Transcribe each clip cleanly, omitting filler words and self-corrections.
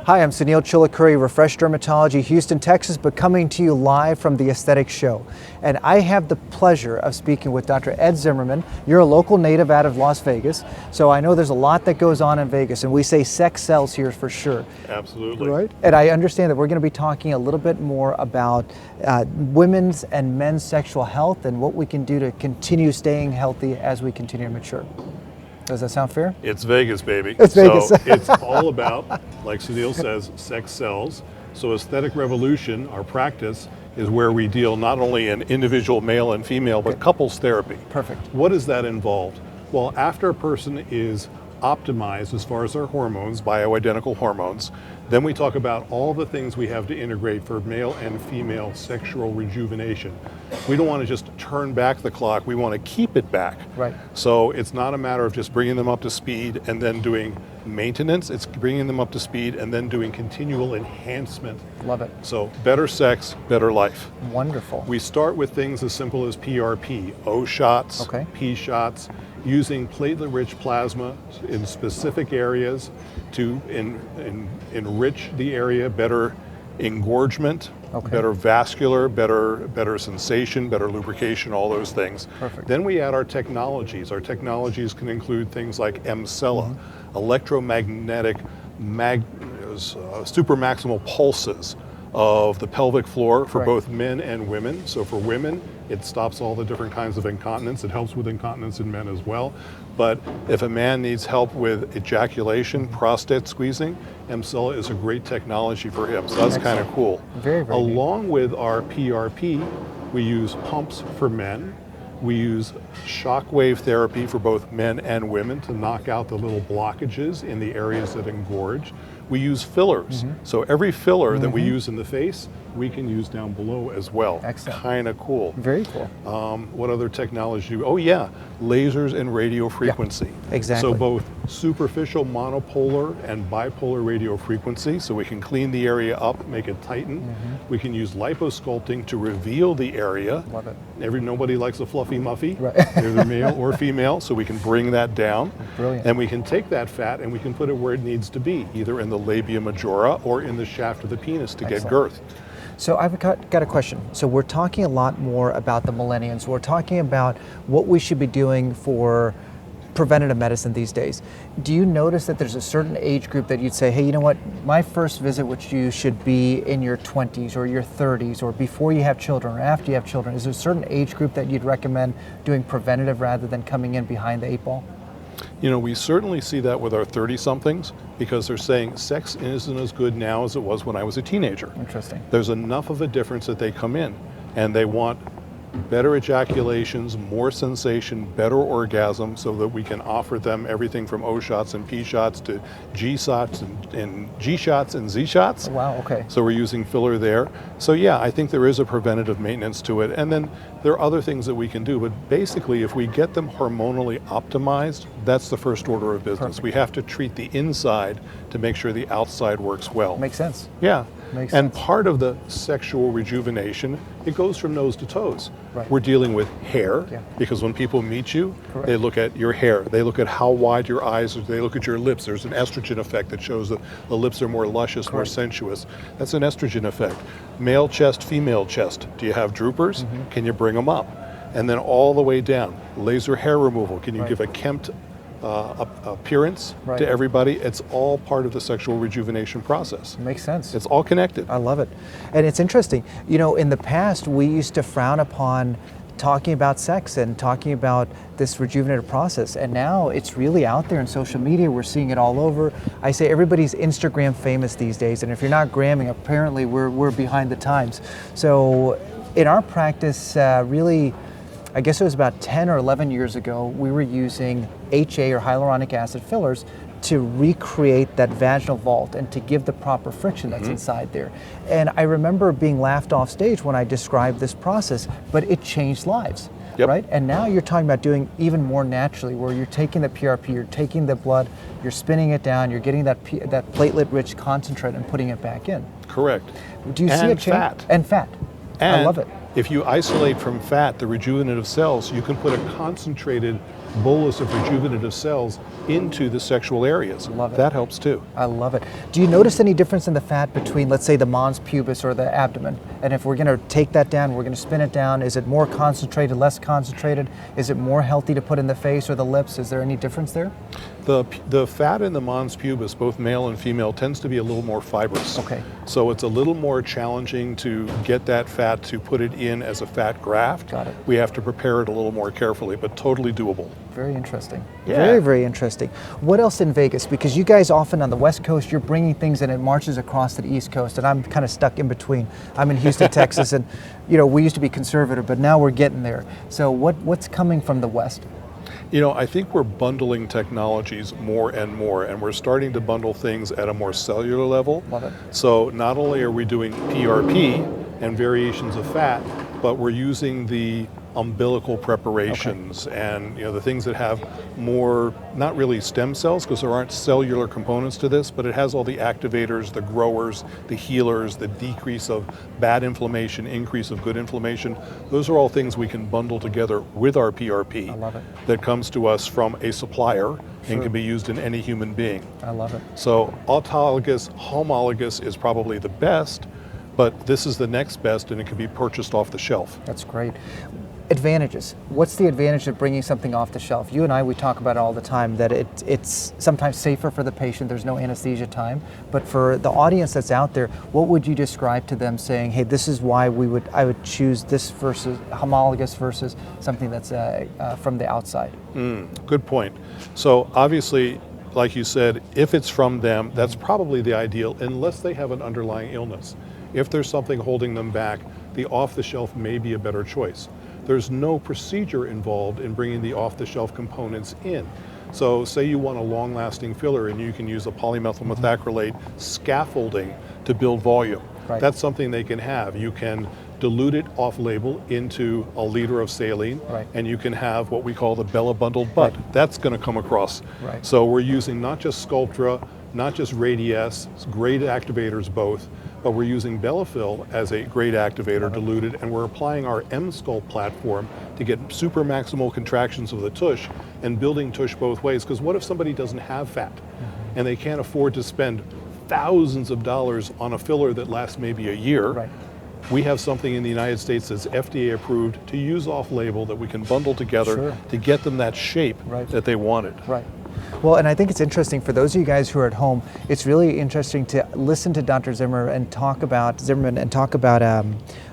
Hi, I'm Sunil Chillicurry, Refresh Dermatology, Houston, Texas, but coming to you live from the Aesthetic Show. And I have the pleasure of speaking with Dr. Ed Zimmerman. You're a local native out of Las Vegas, so I know there's a lot that goes on in Vegas, and we say sex sells here for sure. Absolutely. Right? And I understand that we're going to be talking a little bit more about women's and men's sexual health and what we can do to continue staying healthy as we continue to mature. Does that sound fair? It's Vegas, baby. It's Vegas. So it's all about, like Sunil says, sex sells. So Aesthetic Revolution, our practice, is where we deal not only in individual male and female, but couples therapy. Perfect. What is that involved? Well, after a person is optimized as far as their hormones, bioidentical hormones, then we talk about all the things we have to integrate for male and female sexual rejuvenation. We don't want to just turn back the clock, we want to keep it back. Right. So it's not a matter of just bringing them up to speed and then doing maintenance, it's bringing them up to speed and then doing continual enhancement. Love it. So better sex, better life. Wonderful. We start with things as simple as PRP, O shots, Okay. P shots, using platelet-rich plasma in specific areas to enrich the area, better engorgement, Okay. better vascular, better sensation, better lubrication, all those things. Perfect. Then we add our technologies. Our technologies can include things like MCELA, electromagnetic supramaximal pulses of the pelvic floor for Right. both men and women. So for women, it stops all the different kinds of incontinence. It helps with incontinence in men as well. But if a man needs help with ejaculation, prostate squeezing, MCELA is a great technology for him. So that's kind of cool. Very, very neat. Along with our PRP, we use pumps for men. We use shockwave therapy for both men and women to knock out the little blockages in the areas that engorge. We use fillers. So every filler that we use in the face, we can use down below as well. Excellent. Kind of cool. Very cool. What other technology? Oh yeah, lasers and radio frequency. exactly. So both superficial monopolar and bipolar radio frequency, so we can clean the area up, make it tighten. We can use liposculpting to reveal the area. Love it. Nobody likes a fluffy muffy, Right. either male or female, so we can bring that down. Brilliant. And we can take that fat and we can put it where it needs to be, either in the labia majora or in the shaft of the penis to get Excellent. girth. So I've got a question. So we're talking a lot more about the millennials. We're talking about what we should be doing for preventative medicine these days. Do you notice that there's a certain age group that you'd say, hey, you know what, my first visit with you should be in your 20s or your 30s or before you have children or after you have children? Is there a certain age group that you'd recommend doing preventative rather than coming in behind the 8 ball? You know, we certainly see that with our 30-somethings because they're saying sex isn't as good now as it was when I was a teenager. Interesting. There's enough of a difference that they come in and they want better ejaculations, more sensation, better orgasm so that we can offer them everything from O shots and P shots to G shots and G shots and Z shots. Wow, okay. So we're using filler there. So yeah, I think there is a preventative maintenance to it. And then there are other things that we can do, but basically if we get them hormonally optimized, that's the first order of business. Perfect. We have to treat the inside to make sure the outside works well. Makes sense. Yeah. Makes and sense. part of the sexual rejuvenation, it goes from nose to toes. Right. We're dealing with hair, Yeah. because when people meet you, Correct. they look at your hair, they look at how wide your eyes are, they look at your lips. There's an estrogen effect that shows that the lips are more luscious, more Correct. sensuous. That's an estrogen effect. Male chest, female chest. Do you have droopers? Can you bring them up? And then all the way down, laser hair removal. Can you Right. give a kempt appearance Right. to everybody? It's all part of the sexual rejuvenation process. Makes sense. It's all connected. I love it. And it's interesting. You know, in the past, we used to frown upon talking about sex and talking about this rejuvenative process. And now it's really out there in social media. We're seeing it all over. I say everybody's Instagram famous these days. And if you're not gramming, apparently we're behind the times. So in our practice, really, I guess it was about 10 or 11 years ago, we were using HA or hyaluronic acid fillers to recreate that vaginal vault and to give the proper friction that's inside there. And I remember being laughed off stage when I described this process, but it changed lives, Yep. right? And now you're talking about doing even more naturally, where you're taking the PRP, you're taking the blood, you're spinning it down, you're getting that platelet-rich concentrate and putting it back in. Correct. Do you see a And change? fat. And fat. I And love it. If you isolate from fat the rejuvenative cells, you can put a concentrated bolus of rejuvenative cells into the sexual areas. Love it. That helps too. I love it. Do you notice any difference in the fat between, let's say, the mons pubis or the abdomen? And if we're going to take that down, we're going to spin it down, is it more concentrated, less concentrated? Is it more healthy to put in the face or the lips? Is there any difference there? The fat in the mons pubis, both male and female, tends to be a little more fibrous. Okay. So it's a little more challenging to get that fat to put it in as a fat graft. Got it. We have to prepare it a little more carefully, but totally doable. Very interesting. Yeah. Very, very interesting. What else in Vegas? Because you guys often on the West Coast, you're bringing things and it marches across to the East Coast, and I'm kind of stuck in between. I'm in Houston, Texas, and we used to be conservative, but now we're getting there. So what's coming from the West? I think we're bundling technologies more and more, and we're starting to bundle things at a more cellular level. Love it. So not only are we doing PRP and variations of fat, but we're using the umbilical preparations and the things that have more, not really stem cells because there aren't cellular components to this, but it has all the activators, the growers, the healers, the decrease of bad inflammation, increase of good inflammation. Those are all things we can bundle together with our PRP. I love it. That comes to us from a supplier and can be used in any human being. I love it. So autologous, homologous is probably the best, but this is the next best and it can be purchased off the shelf. That's great. Advantages. What's the advantage of bringing something off the shelf? You and I, we talk about it all the time, that it's sometimes safer for the patient, there's no anesthesia time, but for the audience that's out there, what would you describe to them saying, hey, this is why I would choose this versus homologous versus something that's from the outside? Good point. So obviously, like you said, if it's from them, that's probably the ideal, unless they have an underlying illness. If there's something holding them back, the off-the-shelf may be a better choice. There's no procedure involved in bringing the off-the-shelf components in. So say you want a long-lasting filler and you can use a polymethyl methacrylate scaffolding to build volume. Right. That's something they can have. You can dilute it off-label into a liter of saline, right, and you can have what we call the Bella bundled butt. Right. That's going to come across. Right. So we're using not just Sculptra, not just Radiesse, great activators both, but we're using Bellafill as a great activator, diluted, and we're applying our M-Sculpt platform to get super maximal contractions of the tush and building tush both ways. Because what if somebody doesn't have fat and they can't afford to spend thousands of dollars on a filler that lasts maybe a year? Right. We have something in the United States that's FDA approved to use off-label that we can bundle together to get them that shape that they wanted. Right. Well, and I think it's interesting for those of you guys who are at home, it's really interesting to listen to Dr. Zimmerman and talk about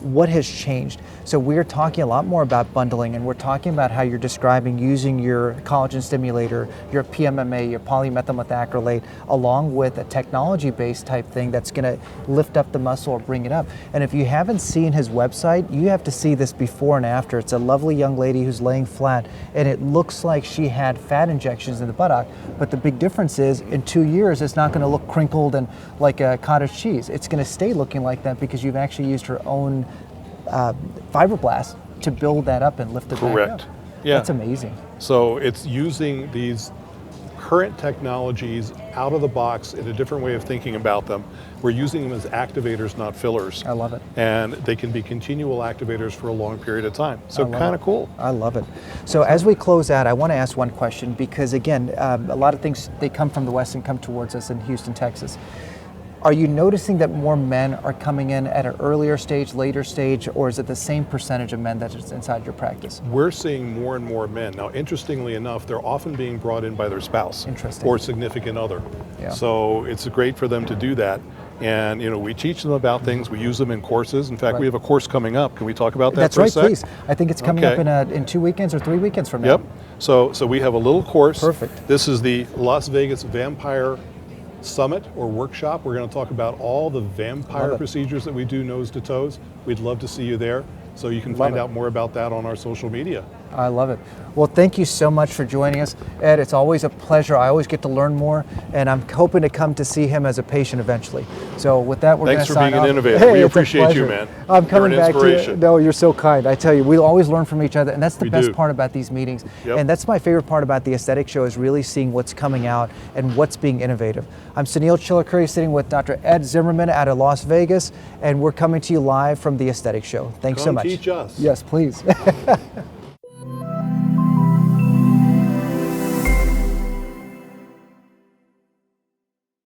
what has changed. So we're talking a lot more about bundling, and we're talking about how you're describing using your collagen stimulator, your PMMA, your polymethyl methacrylate, along with a technology-based type thing that's going to lift up the muscle or bring it up. And if you haven't seen his website, you have to see this before and after. It's a lovely young lady who's laying flat, and it looks like she had fat injections in the buttock, but the big difference is in 2 years, it's not going to look crinkled and like a cottage cheese. It's going to stay looking like that because you've actually used her own fibroblasts to build that up and lift it back up. Correct. Yeah. That's amazing. So it's using these current technologies out of the box in a different way of thinking about them. We're using them as activators, not fillers. I love it. And they can be continual activators for a long period of time. So kind of cool. I love it. So as we close out, I want to ask one question because again, a lot of things, they come from the West and come towards us in Houston, Texas. Are you noticing that more men are coming in at an earlier stage, later stage, or is it the same percentage of men that is inside your practice? We're seeing more and more men. Now, interestingly enough, they're often being brought in by their spouse or significant other. Yeah. So it's great for them to do that. And we teach them about things. We use them in courses. In fact, we have a course coming up. Can we talk about that That's for a right, sec? please. I think it's coming up in 2 weekends or 3 weekends from now. Yep. So we have a little course. Perfect. This is the Las Vegas Vampire Summit or workshop. We're going to talk about all the vampire procedures that we do nose to toes. We'd love to see you there. So you can find out more about that on our social media. I love it. Well, thank you so much for joining us, Ed. It's always a pleasure. I always get to learn more, and I'm hoping to come to see him as a patient eventually. So with that, we're going to sign off. Thanks for being an innovator. Hey, We it's a appreciate you, pleasure. man. I'm coming You're an back to you. inspiration. No, you're so kind. I tell you, we always learn from each other, and that's the We best do. part about these meetings. Yep. And that's my favorite part about the aesthetic show, is really seeing what's coming out and what's being innovative. I'm Sunil Chilakuri, sitting with Dr. Ed Zimmerman out of Las Vegas, and we're coming to you live from the aesthetic show. Thanks so Come much. teach us. Yes, please.